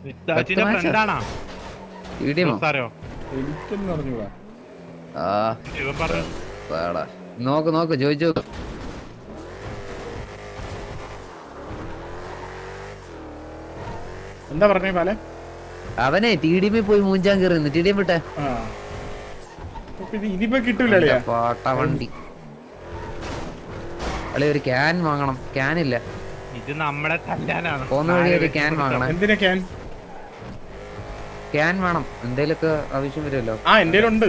ഫ്രണ്ടാണോ എനിക്കൊന്നും അറിഞ്ഞൂടാ. നോക്ക് നോക്ക് ചോദിച്ചു. എന്താ പറഞ്ഞേ പാലെ? അവനെ TDM പോയി മൂഞ്ചാൻ കയറി TDM വിട്ടെ. ഇനിയിപ്പോ കിട്ടൂല പാട്ട വണ്ടി. അല്ലെ ഒരു ക്യാൻ വാങ്ങണം. ക്യാൻ ഇല്ല. ഇത് നമ്മളെ തല്ലാനാണ്. പോകുന്ന വഴി ഒരു ക്യാൻ വാങ്ങണം. എന്തിനാ ക്യാൻ? ക്യാൻ വേണം, എന്തേലൊക്കെ ആവശ്യം വരുമല്ലോ. എന്തേലുണ്ട്.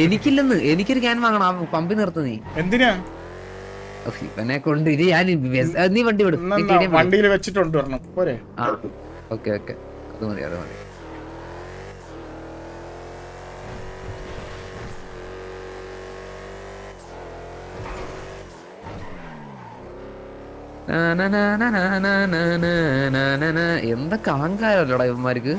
എനിക്കില്ലെന്ന്, എനിക്കൊരു ക്യാൻ വാങ്ങണം. പമ്പി നിർത്ത് നീ. എന്തിനാ? ഇവനെ കൊണ്ട് ഇനി ഞാൻ നീ വണ്ടി വിടും. വണ്ടിയിൽ വെച്ചിട്ടുണ്ട് പോരെ. ഓക്കെ ഓക്കെ, അത് മതി അത് മതി. എന്തൊക്കെ അഹങ്കാരല്ലോടാ ഇവന്മാർക്ക്.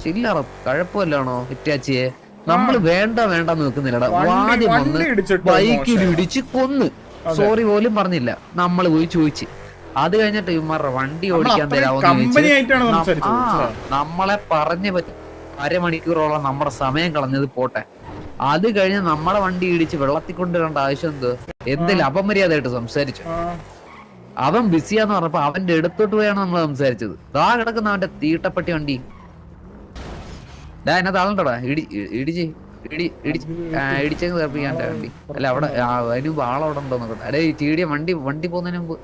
ചില്ലറ കഴപ്പല്ലാണോ ഇറ്റാച്ചിയെ? നമ്മള് വേണ്ട വേണ്ടെന്ന് വെക്കുന്നില്ലടാ. ആദ്യം വന്ന് ബൈക്കിൽ ഇടിച്ച് കൊന്ന്, സോറി പോലും പറഞ്ഞില്ല. നമ്മള് പോയി ചോദിച്ച്, അത് കഴിഞ്ഞിട്ട് ഇവന്മാരുടെ വണ്ടി ഓടിക്കാൻ തരാമെന്ന് നമ്മളെ പറഞ്ഞു പറ്റും. അരമണിക്കൂറോളം നമ്മുടെ സമയം കളഞ്ഞത് പോട്ടെ. അത് കഴിഞ്ഞ് നമ്മളെ വണ്ടി ഇടിച്ച് വെള്ളത്തിൽ കൊണ്ടുവരേണ്ട ആവശ്യം എന്തെങ്കിലും അപമര്യാദയായിട്ട് സംസാരിച്ചു. അവൻ ബിസിയാന്ന് പറഞ്ഞപ്പോ അവന്റെ അടുത്തോട്ട് പോയാണ് നമ്മൾ സംസാരിച്ചത്. ദാ കിടക്കുന്ന അവന്റെ തീട്ടപ്പട്ടി വണ്ടി. എന്നെ താളണ്ടോടാ ഇടിച്ചങ്ങ് തർപ്പിക്കാൻ്റെ വണ്ടി. അല്ല അവിടെ അതിന് മുമ്പ് ആളവിടെ ഉണ്ടോ നോക്കട്ടെ. അല്ലെ TDM വണ്ടി പോകുന്നതിന് മുമ്പ്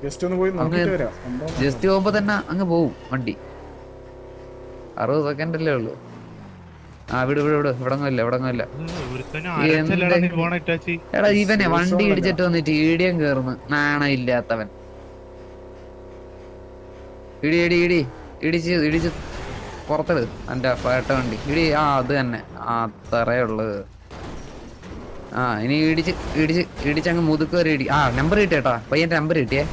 ജസ്റ്റ് പോകുമ്പോ തന്നെ അങ്ങ് പോവും വണ്ടി. 60 സെക്കൻഡ് അല്ലേ ഉള്ളു. വിട് ഇവിടങ്ങല്ല. എടാ ഇവനെ വണ്ടി ഇടിച്ചിട്ട് വന്ന് TDM കേറുന്നു, നാണ ഇല്ലാത്തവൻ. ഇടിച്ച് പുറത്തിട് എന്റെ പേട്ട വണ്ടി. അത് തന്നെ അത്രയുള്ളത്. ഇനി ഇടിച്ചങ്ങ് മുതുക്കേറി ഇടി. നമ്പർ കിട്ടിയേട്ടാ, പയ്യന്റെ നമ്പർ കിട്ടിയേ.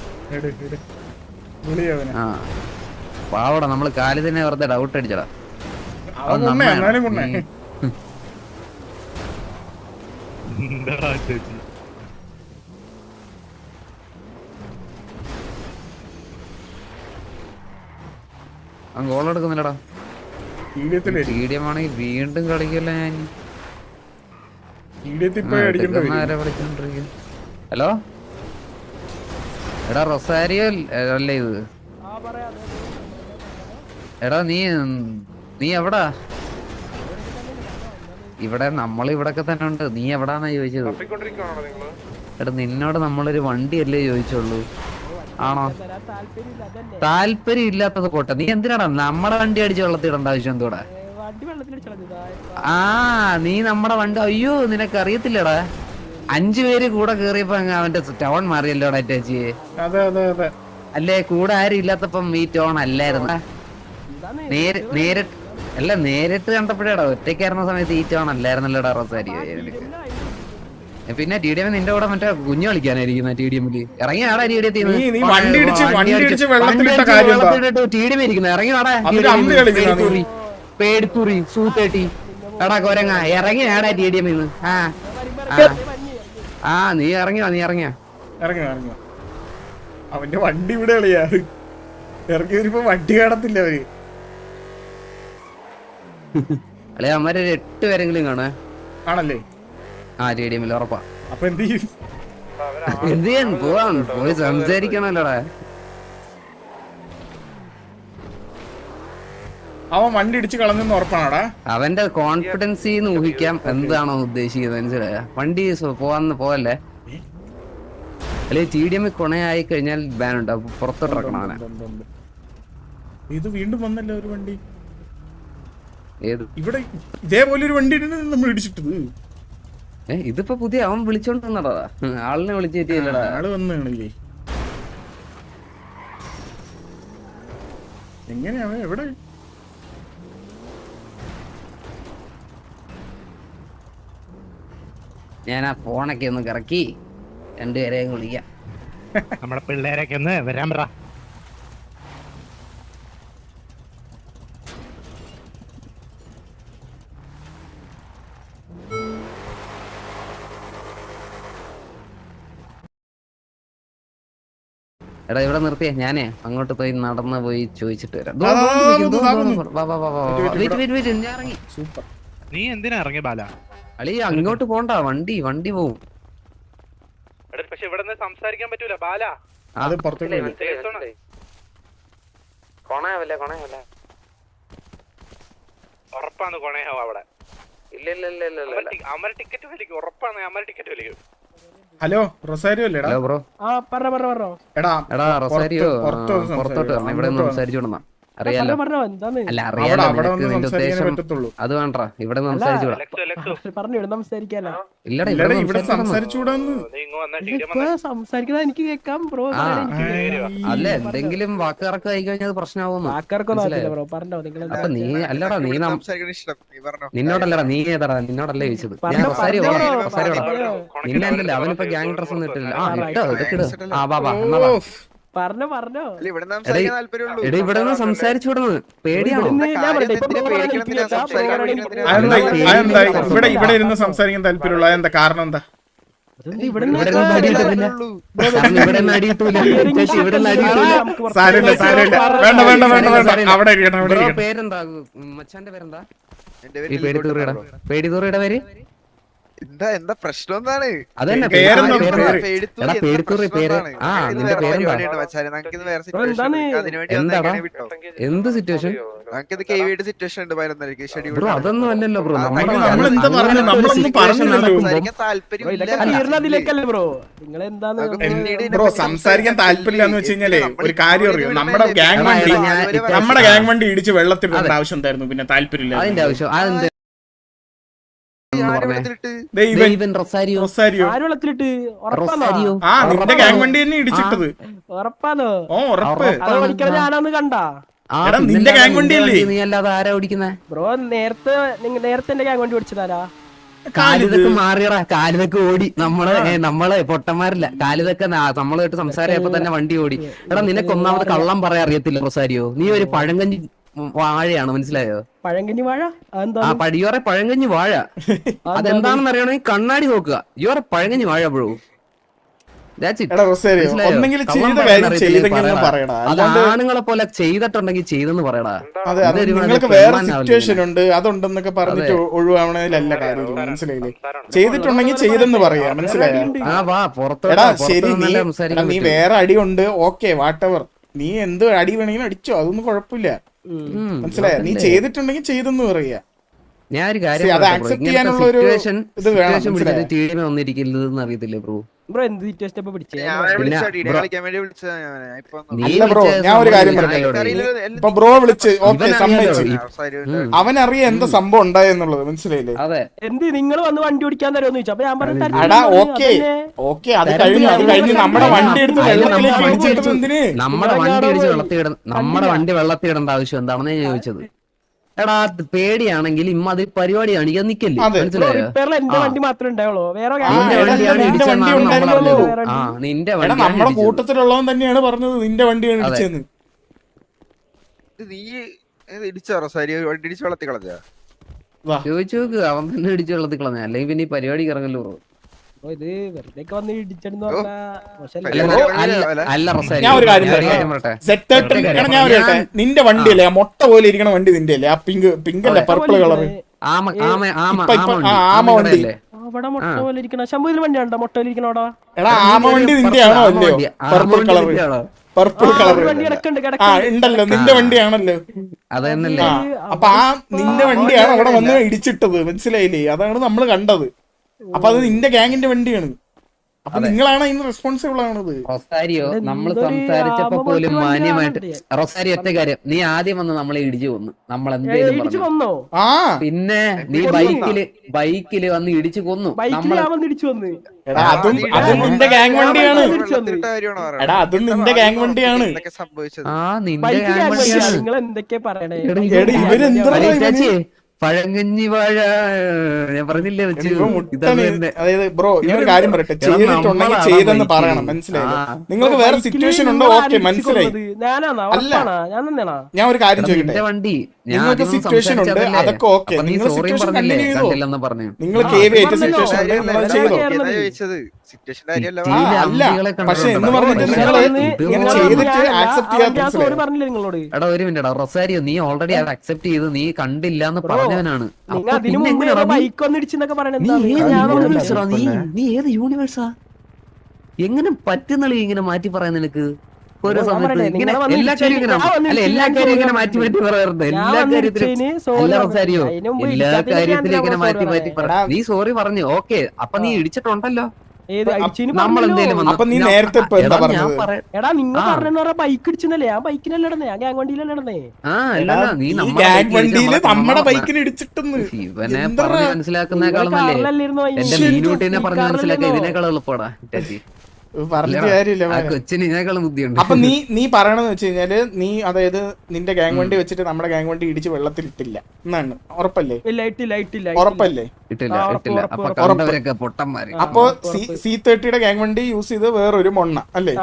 പാവടാ, നമ്മള് കാലിൽ തന്നെ വെറുതെ ഡൗട്ട് അടിച്ചടാ. ഗോൾ എടുക്കുന്നില്ലടാ. TDM ആണെങ്കിൽ വീണ്ടും കളിക്കല്ല. ഞാൻ ഹലോ എടാ റൊസാരിയോ അല്ലേ ഇത്? എടാ നീ എവിടാ? ഇവിടെ നമ്മളിവിടൊക്കെ തന്നെ ഉണ്ട്. നീ എവിടാന്നാ ചോദിച്ചത്? എടാ നിന്നോട് നമ്മളൊരു വണ്ടിയല്ലേ ചോദിച്ചുള്ളൂ. ആണോ? താല്പര്യം ഇല്ലാത്തത് പോട്ടെ. നീ എന്തിനാടാ നമ്മുടെ വണ്ടി അടിച്ച് വെള്ളത്തിടേണ്ട ആവശ്യം എന്തോടാ? നീ നമ്മുടെ വണ്ടി, അയ്യോ നിനക്ക് അറിയത്തില്ലടാ. 5 പേര് കൂടെ കേറിയപ്പോ അവന്റെ ടോൺ മാറിയല്ലോടാ ചേച്ചി. അല്ലേ കൂടെ ആരും ഇല്ലാത്തപ്പം ഈ ടോൺ അല്ലായിരുന്നു. നേരിട്ട് കണ്ടപ്പോഴേടാ, ഒറ്റയ്ക്കായിരുന്ന സമയത്ത് ഈ ടോൺ അല്ലായിരുന്നല്ലോടാ റൊസാരിയോ. പിന്നെ TDM നിന്റെ കൂടെ മറ്റേ കുഞ്ഞു കളിക്കാനായിരിക്കുന്ന TDMല് ഇറങ്ങി ആടാ. TDM ഇരിക്കുന്ന ഇറങ്ങി ആടാ. പേടിത്തുറി സൂത്തേട്ടി എടാ കൊരങ്ങ ഇറങ്ങി ആടാ TDMന്ന്. നീ ഇറങ്ങിയ അവന്റെ വണ്ടി ഇവിടെ കളിയാ. ഇറങ്ങി വരുമ്പോ വണ്ടി കാണത്തില്ല അവര്. അല്ലെ അമ്മര് 8 പേരെങ്കിലും കാണേ ആണല്ലേ? TDMല് ഉറപ്പാ. അപ്പൊ എന്ത് ചെയ്യാൻ പോവാൻ പോയി സംസാരിക്കണല്ലോടാ. അവൻ വണ്ടി ഇടിച്ച് കളഞ്ഞെന്ന് ഉറപ്പാണോടാ? അവന്റെ കോൺഫിഡൻസ് ഊഹിക്കാം എന്താണോ ഉദ്ദേശിക്കുന്നത്. മനസ്സിലായ? വണ്ടി പോവല്ലേ? അല്ലെ TDM കൊണയായി കഴിഞ്ഞാൽ ബാൻ ഉണ്ടാവും, പുറത്തോട്ടിറക്കണം അവനെ. ഇത് വീണ്ടും വന്നല്ലോ ഒരു വണ്ടി. ഏത്? ഇവിടെ ഇതേപോലെ ഒരു വണ്ടി നമ്മൾ ഇടിച്ചിട്ടത്. ഇതിപ്പോ പുതിയ അവൻ വിളിച്ചോണ്ട് വന്നടാ. ആളിനെ വിളിച്ചേറ്റില്ലടാ. ആള് വന്നില്ലേ? എങ്ങനെയാ എവിടെ? ഞാൻ ആ ഫോണൊക്കെ ഒന്ന് കറക്കി 2 പേരെയും വിളിക്കാം. നമ്മുടെ പിള്ളേരൊക്കെ ഒന്ന് വരാൻ പറ. എടാ ഇവിടെ നിർത്തിയേ ഞാനേ അങ്ങോട്ട് പോയി നടന്ന് പോയി ചോദിച്ചിട്ട് വരാം ഞാൻ ഇറങ്ങി. സൂപ്പർ. നീ എന്തിനാ ഇറങ്ങി ബാല? അളി അങ്ങോട്ട് പോണ്ട, വണ്ടി പോവും. പക്ഷെ ഇവിടെ നിന്ന് സംസാരിക്കാൻ പറ്റൂല ബാല. അത് പുറത്തേക്ക് ഉറപ്പാണ് കൊണയാവും അവിടെ. ഇല്ല അമര ടിക്കറ്റ് വലിക്കും, ഉറപ്പാണ് അമര ടിക്കറ്റ് വലിക്കും. ഹലോ റൊസാരിയോ അല്ലേടാ? Hello bro. എടാ എടാ റൊസാരിയോ പുറത്തോട്ട് വരണം, ഇവിടെ സംസാരിച്ചോണ്ടാ. അറിയാലോ. അല്ല അറിയാലോ നിനക്ക് നിന്റെ ഉദ്ദേശം അത് വേണ്ട. ഇവിടെ സംസാരിച്ചൂടാ. ഇല്ലടാ ഇവിടെ സംസാരിച്ചൂടാന്ന്. സംസാരിക്കുന്നത് എനിക്ക് കേൾക്കാം ബ്രോ. അല്ല എന്തെങ്കിലും വാക്കിറക്കം ആയി കഴിഞ്ഞാൽ പ്രശ്നമാവുന്നു. അപ്പൊ നീ അല്ലടാ നിന്നോടല്ലടാ, നീ ഏതാടാ? നിന്നോടല്ലേ ചോദിച്ചത്. ഞാൻ റൊസാരിയോടാ. നിന്നല്ലല്ലോ, അവനിപ്പോ ഗ്യാങ് ഡ്രസ് ഒന്നും ഇട്ടില്ല. ആ ഇട്ടോ ഇതൊക്കെ ഇട്. ആ ബാബാ പറഞ്ഞോ എടാ ഇവിടെ നിന്ന് സംസാരിച്ചുവിടുന്നത് പേടിയാണോ? ഇവിടെ ഇരുന്ന് സംസാരിക്കാൻ താല്പര്യമുള്ള എന്താ കാരണം? എന്താ ഇവിടെ പേരെന്താ? മച്ചാന്റെ പേരെന്താ? പേടിതൂറിയുടെ പേര് എന്താ പ്രശ്നം? എന്താണ് അതന്നെ പേടിത്തൂറി പേര്. ആ നിന്റെ പേരെന്താ? എന്താടാ എന്ത് സിറ്റുവേഷൻ? ബ്രോ അതൊന്നും അല്ലല്ലോ ബ്രോ. ബ്രോ സംസാരിക്കാൻ താല്പര്യമില്ല എന്ന് വെച്ച് കഴിഞ്ഞാലേ ഒരു കാര്യം അറിയോ, നമ്മുടെ ഗ്യാങ് വണ്ടി ഇടിച്ച് വെള്ളത്തിൽ ഇടേണ്ട ആവശ്യം എന്തായിരുന്നു? പിന്നെ താല്പര്യമില്ല അതിന്റെ ആവശ്യം അതെന്ത്? നിന്റെ ഗ്യാങ് വണ്ടി തന്നെ ഇടിച്ചിട്ടത്. ഞാനൊന്ന് കണ്ടാ നിന്റെ ഗ്യാങ് വണ്ടി അല്ലേ? നീ അല്ലാതെ ആരാ ഓടിക്കുന്നേ ബ്രോ? നേരത്തെ എന്റെ ഗ്യാങ് വണ്ടി ഓടിച്ചതാരാ? കാലിതൊക്കെ മാറിയടാ, കാലിതൊക്കെ ഓടി. നമ്മള് പൊട്ടന്മാരില്ല. കാലിതൊക്കെ നമ്മളായിട്ട് സംസാരപ്പോ തന്നെ വണ്ടി ഓടി. എടാ നിനക്ക് ഒന്നാമത് കള്ളം പറയാൻ അറിയത്തില്ല റൊസാരിയോ. നീ ഒരു പഴങ്കഞ്ഞി വാഴയാണ്, മനസ്സിലായോ? പഴങ്കഞ്ഞി വാഴ? ആ പടിയോറെ പഴങ്കഞ്ഞി വാഴ. അതെന്താണെന്ന് അറിയണമെങ്കിൽ കണ്ണാടി നോക്കുക. യുവറെ പഴങ്കഞ്ഞി വാഴ ബ്രോ. ആണുങ്ങളെ പോലെ ചെയ്തിട്ടുണ്ടെങ്കിൽ ചെയ്തെന്ന് പറയടാ. നിങ്ങൾക്ക് വേറെ സിറ്റുവേഷൻ ഉണ്ട് അതുണ്ടെന്നൊക്കെ പറഞ്ഞിട്ട് ഒഴിവാവണതിലല്ല കാര്യം, മനസ്സിലായില്ലേ? ചെയ്തിട്ടുണ്ടെങ്കിൽ ചെയ്തെന്ന് പറയാ, മനസ്സിലായോ? ആ വാ എടാ ശരി, നീ വേറെ അടി ഉണ്ട്, ഓക്കെ വാട്ടെവർ, നീ എന്ത് അടി വേണമെങ്കിലും അടിച്ചോ, അതൊന്നും കുഴപ്പമില്ല, മനസ്സിലായോ? നീ ചെയ്തിട്ടുണ്ടെങ്കിൽ ചെയ്തെന്ന് പറയാ. ഞാൻ ഒരു കാര്യം വന്നിരിക്കില്ലെന്ന് അറിയത്തില്ലേ ബ്രോ? ബ്രോ എന്ത് സിറ്റുവേഷൻ ഇപ്പൊ പിടിച്ചേ? അല്ല ബ്രോ ഞാൻ ഒരു കാര്യം പറയട്ടെ. ഇപ്പൊ ബ്രോ വിളിച്ച് ഓക്കെ സമ്മതിച്ചു, അവനറിയാം എന്താ സംഭവം ഉണ്ടായെന്നുള്ളത്, മനസ്സിലായില്ലേ? എന്ത് നിങ്ങൾ വന്ന് വണ്ടി ഓടിക്കാൻ തരുമെന്ന് ചോദിച്ചു. അപ്പൊ ഞാൻ പറഞ്ഞു ഓക്കെ അത് കഴിഞ്ഞ് നമ്മുടെ വണ്ടി എടുത്ത് വെള്ളത്തിലേക്ക് ഇടിച്ചിട്ടത് എന്തിന്? നമ്മുടെ വണ്ടി വെള്ളത്തിടേണ്ട ആവശ്യം എന്താണെന്ന് ഞാൻ ചോദിച്ചത്. എടാ പേടിയാണെങ്കിൽ ഇമ്മാതിരി പരിപാടി കാണിക്കാൻ നിക്കല്ലേ, മനസ്സിലായോ? എന്റെ വണ്ടി മാത്രമേ ഉണ്ടാവുള്ളൂ, വേറെ നിന്റെ നമ്മുടെ കൂട്ടത്തിലുള്ളവൻ തന്നെയാണ് പറഞ്ഞത് നിന്റെ വണ്ടിയാണ് ഇടിച്ചെന്ന്. നീ ഇടിച്ചോ റൊസാരിയോ? വണ്ടി ഇടിച്ച് വെള്ളത്തിൽ കളഞ്ഞാ? ചോദിച്ചു നോക്ക്, അവൻ തന്നെ ഇടിച്ച് വെള്ളത്തിൽ കളഞ്ഞ. അല്ലെങ്കിൽ പിന്നെ ഈ പരിപാടിക്ക് ഇറങ്ങല്ലോ ബ്രോ. ഇത് വെറുതെ വന്ന് ഇടിച്ചെന്ന് ഞാൻ ഒരു കാര്യം പറയട്ടെ, നിന്റെ വണ്ടിയല്ലേ ആ മൊട്ട പോലെ ഇരിക്കണ വണ്ടി? നിന്റെ അല്ലേ ആ പിങ്ക് അല്ലേ പർപ്പിൾ കളർ ആമ വണ്ടി? അവിടെ മുട്ട പോലെ ഇരിക്കണ ശമ്പൂരിൽ വണ്ടി ഉണ്ടോ മുട്ട പോലെ ഇരിക്കണോടാ? എടാ ആമ വണ്ടി നിന്റെ ആണോ അല്ലയോ? പർപ്പിൾ കളർ ഉണ്ടല്ലോ, നിന്റെ വണ്ടിയാണല്ലോ. അതന്നല്ലേ? അപ്പൊ ആ നിന്റെ വണ്ടിയാണ് അവിടെ വന്ന് ഇടിച്ചിട്ടത്, മനസ്സിലായില്ലേ? അതാണ് നമ്മൾ കണ്ടത്. അപ്പൊ അത് നിന്റെ ഗ്യാങ്ങിന്റെ വണ്ടിയാണ്. അപ്പൊ നിങ്ങളാണ് അതിന് റെസ്പോൺസിബിൾ ആണത്. റൊസാരിയോ നമ്മൾ സംസാരിച്ചപ്പോ പോലും മാന്യമായിട്ട് റൊസാരിയോ ഒറ്റ കാര്യം, നീ ആദ്യം വന്ന് നമ്മളെ ഇടിച്ചു കൊന്നു. നമ്മൾ എന്തേലും പിന്നെ നീ ബൈക്കില് വന്ന് ഇടിച്ചു കൊന്നു. അതും നിന്റെ ഗ്യാങ് വണ്ടിയാണ്. എടാ അതും നിന്റെ ഗ്യാങ് വണ്ടിയാണ്. ആ നിന്റെ ഗ്യാങ് വണ്ടിയാണ്. നിങ്ങൾ എന്തൊക്കെയാ പറയണേ? ഇവരെന്താ പഴങ്കഞ്ഞി വാഴ ഞാൻ പറഞ്ഞില്ലേ വെച്ച്. അതായത് ബ്രോ ഞാൻ ഒരു കാര്യം പറയട്ടെ, ചെയ്തിട്ടുണ്ടെങ്കിൽ ചെയ്തെന്ന് പറയണം, മനസ്സിലായില്ലേ? നിങ്ങൾക്ക് വേറെ സിറ്റുവേഷൻ ഉണ്ടോ? ഓക്കെ മനസ്സിലായി. അല്ല ഞാൻ ഒരു കാര്യം ചോദിക്കട്ടെ, വണ്ടി നിങ്ങൾക്ക് സിറ്റുവേഷൻ ഉണ്ട് അതൊക്കെ ഓക്കെ, നിങ്ങൾ സിറ്റുവേഷൻ കണ്ടിന്യൂ ചെയ്തോ? നിങ്ങൾ കേവ് ഏറ്റ സിറ്റുവേഷൻ ചെയ്തോ? സിറ്റുവേഷന്റെ കാര്യമല്ല അല്ല പക്ഷെ എന്ന് പറഞ്ഞിട്ട് നിങ്ങള് ഇങ്ങനെ ചെയ്തിട്ട് ആക്സെപ്റ്റ് ചെയ്യാത്ത സോറി പറഞ്ഞില്ല നിങ്ങളോട്. എടാ ഒരു മിനിറ്റ് റൊസാരിയോ, നീ ഓൾറെഡി അത് അക്സെപ്റ്റ് ചെയ്ത് നീ കണ്ടില്ല എന്ന് പറഞ്ഞവനാണ്. നിങ്ങൾ അതിന് മുമ്പ് ബൈക്ക് വന്നിടിച്ചെന്നൊക്കെ പറയണത് നീ ഏത് എന്താണ്? യൂണിവേഴ്സാ? നീ ഏത് യൂണിവേഴ്സാ? എങ്ങനെ പറ്റുന്നളി ഇങ്ങനെ മാറ്റി പറയാൻ നിനക്ക്? ഓരോ സമയത്ത് ഇങ്ങനെ എല്ലാ കാര്യവും ഇങ്ങനെ അല്ല, എല്ലാ കാര്യവും ഇങ്ങനെ മാറ്റി മാറ്റി പറയാറുണ്ട്. എല്ലാ കാര്യത്തിലും അല്ല റൊസാരിയോ, എല്ലാ കാര്യത്തിലും ഇങ്ങനെ മാറ്റി മാറ്റി പറ. നീ സോറി പറഞ്ഞു, ഓക്കെ. അപ്പൊ നീ ഇടിച്ചിട്ടുണ്ടല്ലോ. നമ്മളെന്തേലും അപ്പൊ നീ നേരത്തെ ഇപ്പൊ എന്താ പറഞ്ഞത്? എടാ നിങ്ങൾ പറഞ്ഞ ബൈക്ക് ഇടിച്ചെന്നല്ലേ? ആ ബൈക്കിനല്ലേ ഇടന്നേ? ഞാൻ ഗ്യാങ് വണ്ടിയിലല്ലേ ഇടന്നേ? നീ വണ്ടിയില് നമ്മുടെ ബൈക്കിന് ഇടിച്ചിട്ടെന്ന് ഇവനെ പറഞ്ഞ് മനസ്സിലാക്കുന്നേക്കാളല്ലേ എന്റെ മീനൂട്ടിനെ പറഞ്ഞ് മനസ്സിലാക്കുക ഇതിനേക്കാളും എളുപ്പടാ. പറഞ്ഞ കാര്യമില്ല. കൊച്ചിന് ഇതിനേക്കാളും ബുദ്ധിയുണ്ട്. അപ്പൊ നീ പറയണെന്ന് വെച്ച് കഴിഞ്ഞാല് നീ അതായത് നിന്റെ ഗ്യാങ് വണ്ടി വെച്ചിട്ട് നമ്മുടെ ഗ്യാങ് വണ്ടി ഇടിച്ച് വെള്ളത്തിൽ ഇട്ടില്ല എന്നാണ് ഉറപ്പല്ലേ? ഉറപ്പല്ലേ? ഇട്ടില്ല. അപ്പൊ കണ്ടവരൊക്കെ പൊട്ടന്മാര്. അപ്പൊ C30 ഗ്യാങ് വണ്ടി യൂസ് ചെയ്ത് വേറൊരു മൊണ്ണ അല്ലേ?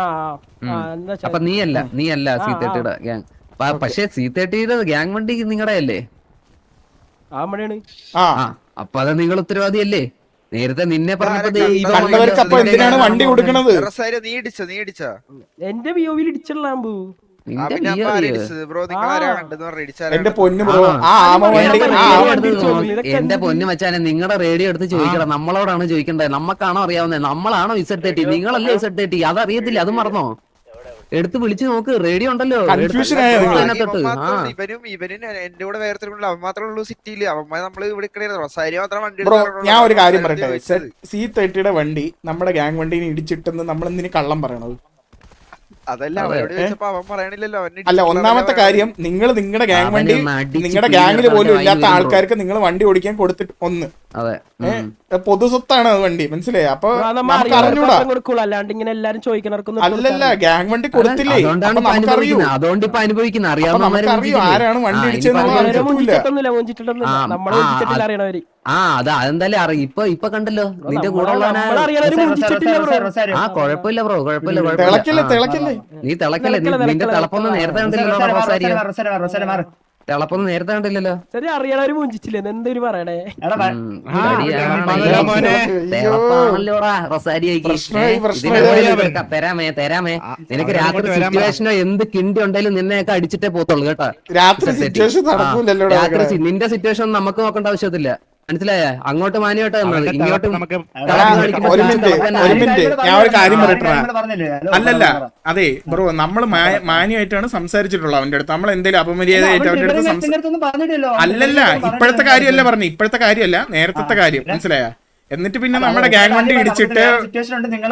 അപ്പൊ നീയല്ല C30 ഗ്യാങ്. പക്ഷെ C30 ഗ്യാങ് വണ്ടി നിങ്ങളുടെ അല്ലേ? അപ്പൊ അത് നിങ്ങൾ ഉത്തരവാദിയല്ലേ? നേരത്തെ നിന്നെ കണ്ടവർക്ക് അപ്പൊ എന്തിനാണ് വണ്ടി കൊടുക്കണത്? എന്റെ വ്യൂവിൽ ഇടിച്ചിടലാമ്പൂ. എന്റെ പൊന്നു ബ്രോ, എന്റെ പൊന്നു മച്ചാനെ നിങ്ങളുടെ റേഡിയോ എടുത്ത് ചോദിക്കണം. നമ്മളോടാണ് ചോദിക്കേണ്ടത്. നമ്മക്കാണോ അറിയാവുന്നത്? നമ്മളാണോ Z30? നിങ്ങളല്ലേ Z30? അതറിയത്തില്ല, അത് മറന്നോ? എടുത്ത് വിളിച്ചു നോക്ക്, റേഡിയോ ഉണ്ടല്ലോ. കൺഫ്യൂഷൻ ബ്രോ, ഞാൻ ഒരു കാര്യം പറയട്ടെ. C30 വണ്ടി നമ്മുടെ ഗ്യാങ് വണ്ടിനെ ഇടിച്ചിട്ടെന്ന് നമ്മൾ എന്തിനു കള്ളം പറയണത്? അല്ല, ഒന്നാമത്തെ കാര്യം നിങ്ങൾ നിങ്ങളുടെ ഗ്യാങ് വണ്ടി നിങ്ങളുടെ ഗ്യാങ്ങില് പോലും ഇല്ലാത്ത ആൾക്കാർക്ക് നിങ്ങൾ വണ്ടി ഓടിക്കാൻ കൊടുത്തിട്ട് ഒന്ന് പൊതുസ്വത്താണ് വണ്ടി, മനസ്സിലായി? അപ്പൊ നമുക്ക് അറിഞ്ഞൂടാ. അല്ലല്ല, ഗ്യാങ് വണ്ടി കൊടുത്തില്ലേ? നമുക്കറിയൂ ആരാണ് വണ്ടി ഇടിച്ചെന്ന്. അതെന്തായാലും അറിയും. ഇപ്പൊ കണ്ടല്ലോ നിന്റെ കൂടെ കൊഴപ്പില്ല ബ്രോ, കൊഴപ്പില്ല. നീ തിളക്കല്ലേ? നിന്റെ തിളപ്പൊന്നും നേരത്തെ കണ്ടില്ലല്ലോ. തിളപ്പൊന്നും നേരത്തെ കണ്ടില്ലല്ലോ. ശരി, അറിയണവര് മുഞ്ചിച്ചില്ലേ? എന്തൊരു പറയണേ? തരാമേ. നിനക്ക് രാത്രി സിറ്റുവേഷനോ എന്ത് കിണ്ടി ഉണ്ടെങ്കിലും നിന്നെയൊക്കെ അടിച്ചിട്ടേ പോത്തുള്ളൂ കേട്ടോ. രാത്രി നിന്റെ സിറ്റുവേഷൻ നമുക്ക് നോക്കേണ്ട ആവശ്യത്തില്ല, മനസ്സിലായ? അങ്ങോട്ട് മാനിയോട്ട് ഇങ്ങോട്ട്. ഒരു മിനിറ്റ്, ഞാൻ ഒരു കാര്യം പറയട്ടെ. അല്ലല്ല, അതെ ബ്രോ, നമ്മൾ മാന്യമായിട്ടാണ് സംസാരിച്ചിട്ടുള്ളത് അവന്റെ അടുത്ത്. നമ്മൾ എന്തെങ്കിലും അപമര്യാദയായിട്ട് അവന്റെ അടുത്ത് അല്ലല്ല, ഇപ്പോഴത്തെ കാര്യമല്ല പറഞ്ഞു, ഇപ്പോഴത്തെ കാര്യമല്ല, നേരത്തെ കാര്യം, മനസ്സിലായ? എന്നിട്ട് പിന്നെ നമ്മുടെ ഗ്യാങ് വണ്ടി ഇടിച്ചിട്ട്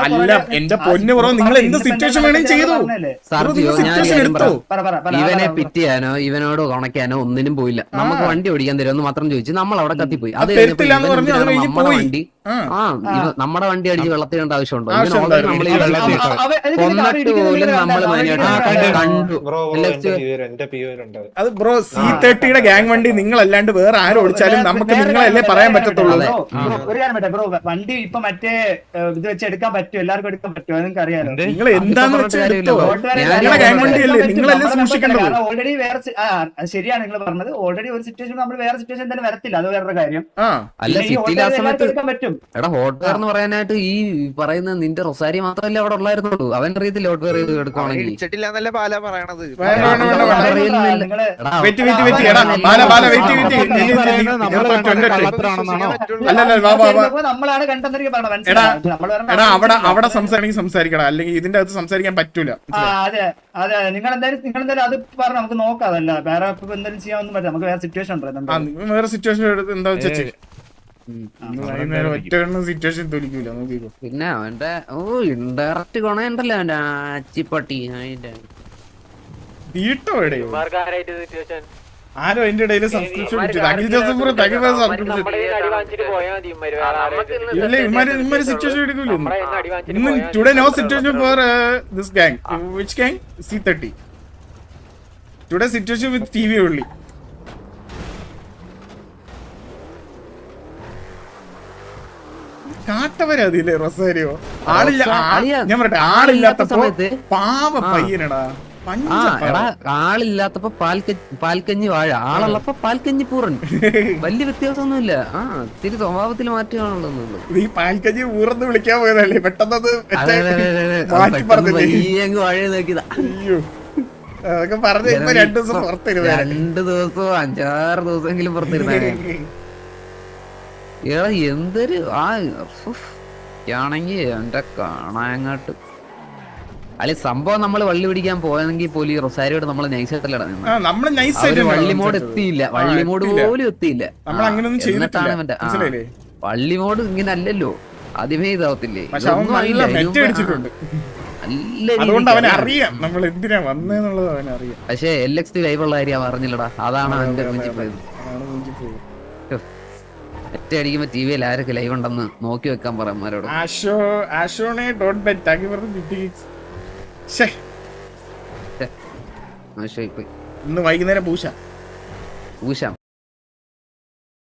അല്ല എന്റെ പൊന്നു ബ്രോ, നിങ്ങൾ എന്ത് സിറ്റുവേഷൻ വേണമെങ്കിൽ ചെയ്തു. ഇവനെ പിറ്റിയാനോ ഇവനോട് ഉണക്കാനോ ഒന്നിനും പോയില്ല. നമുക്ക് വണ്ടി ഓടിക്കാൻ തരുമെന്ന് മാത്രം ചോദിച്ചു. നമ്മൾ അവിടെ കത്തിപ്പോയി. അത് നമ്മുടെ വണ്ടി നമ്മുടെ വണ്ടി അടിച്ച് വെള്ളത്തിൽ കണ്ട ആവശ്യമുണ്ടോ? കൊന്നിട്ട് പോലും നമ്മള് കണ്ടു. അത് ബ്രോ, C30 ഗ്യാങ് വണ്ടി നിങ്ങളല്ലാണ്ട് വേറെ ആരും ഓടിച്ചാലും നമുക്ക് നിങ്ങളല്ലേ പറയാൻ പറ്റത്തുള്ളൂ. ബ്രോ, വണ്ടി ഇപ്പൊ മറ്റേ ഇത് വെച്ച് എടുക്കാൻ പറ്റും, എല്ലാവർക്കും എടുക്കാൻ പറ്റും, നിങ്ങൾക്ക് അറിയാലോ. നിങ്ങൾ എന്താന്ന് വെച്ചാൽ നിങ്ങളല്ലേ സൂക്ഷിക്കേണ്ടത്. ഓൾറെഡി വേറെ ശരിയാണ് നിങ്ങൾ പറഞ്ഞത്. ഓൾറെഡി ഒരു സിറ്റുവേഷൻ നമ്മൾ വേറെ സിറ്റുവേഷൻ തന്നെ വരത്തില്ല, അത് വേറെ കാര്യം. അല്ല, എടുക്കാൻ പറ്റും. എടാ, ഹോട്ട്വെയർ എന്ന് പറയാനായിട്ട് ഈ പറയുന്ന നിന്റെ റൊസാരി മാത്രമല്ലേ അവിടെ ഉള്ളായിരുന്നുള്ളൂ. അവൻ അറിയത്തില്ല ഹോട്ട്വെയർ ചെയ്ത് എടുക്കുവാണെങ്കിൽ. നമ്മളാണ് അവിടെ സംസാരിക്കണം, അല്ലെങ്കിൽ ഇതിന്റെ അകത്ത് സംസാരിക്കാൻ പറ്റൂല. അതെ അതെ, നിങ്ങൾ എന്തായാലും അത് പറഞ്ഞ നമുക്ക് നോക്കാം. അതല്ല വേറെ എന്തെങ്കിലും ചെയ്യാൻ പറ്റില്ല, നമുക്ക് വേറെ സിറ്റുവേഷൻ ഉണ്ട്. വേറെ സിറ്റുവേഷൻ എന്താ വെച്ചാൽ സിറ്റുവേഷൻ തോലിക്കൂല. പിന്നെ അവന്റെ ഇൻഡയറക്റ്റ് ഗുണമുണ്ടല്ലോ അവന്റെ അച്ചിപ്പട്ടി. വീട്ടോ ആരോ എന്റെ ഇടയില് സബ്സ്ക്രിപ്ഷൻ സിറ്റുവേഷൻ എടുക്കൂലോ. Today no situation for this gang. Which gang? C30. Today situation with TV only. കാട്ടവരതില്ലേ റൊസാരിയോ? ആളില്ല, ഞാൻ പറയട്ടെ, ആളില്ലാത്ത സമയത്ത് പാവ പയ്യനടാ. ആ എടാ ആളില്ലാത്തപ്പോ പാൽക്കഞ്ഞി വാഴ, ആളുള്ളപ്പോ പാൽക്കഞ്ഞി പൂറൻ. വലിയ വ്യത്യാസമൊന്നുമില്ല. ആ ഇത്തിരി സ്വഭാവത്തിൽ മാറ്റമാണുള്ളത്. നീ പാൽക്കഞ്ഞി ഊറന്ന് വിളിക്കാൻ പോയതല്ലേ, പെട്ടെന്നത് അങ്ങ് വാഴ നോക്കിയതാ. അയ്യോ അതൊക്കെ പറഞ്ഞ ഇപ്പൊ 2 ദിവസം പുറത്തിരുന്നു. 2 ദിവസവും 5-6 ദിവസമെങ്കിലും പുറത്തിരുന്നേ. എടാ എന്തൊരു ആണെങ്കിൽ എന്റെ കാണാങ്ങാട്ട്. അല്ലെ സംഭവം നമ്മള് വള്ളി പിടിക്കാൻ പോയെങ്കിൽ പോലും ഈ റൊസാരിയോട് നമ്മള് നൈസായിട്ടല്ലടാ വള്ളിമോട് എത്തിയില്ല, വള്ളിമോട് പോലും എത്തിയില്ല. എന്നിട്ടാണ് അവന്റെ വള്ളിമോട് ഇങ്ങനെ അല്ലല്ലോ, ആദ്യമേ ഇതാവത്തില്ലേ. പക്ഷെ LXT ലൈവ് ഉള്ള കാര്യം പറഞ്ഞില്ലടാ, അതാണ് അവന്റെ പോയത്. ഒറ്റ അടിക്കുമ്പോ ടിവിയിൽ ആരൊക്കെ ലൈവ് ഉണ്ടെന്ന് നോക്കി വെക്കാൻ പറയാന്മാരോട്. ഇന്ന് വൈകുന്നേരം പൂശാം.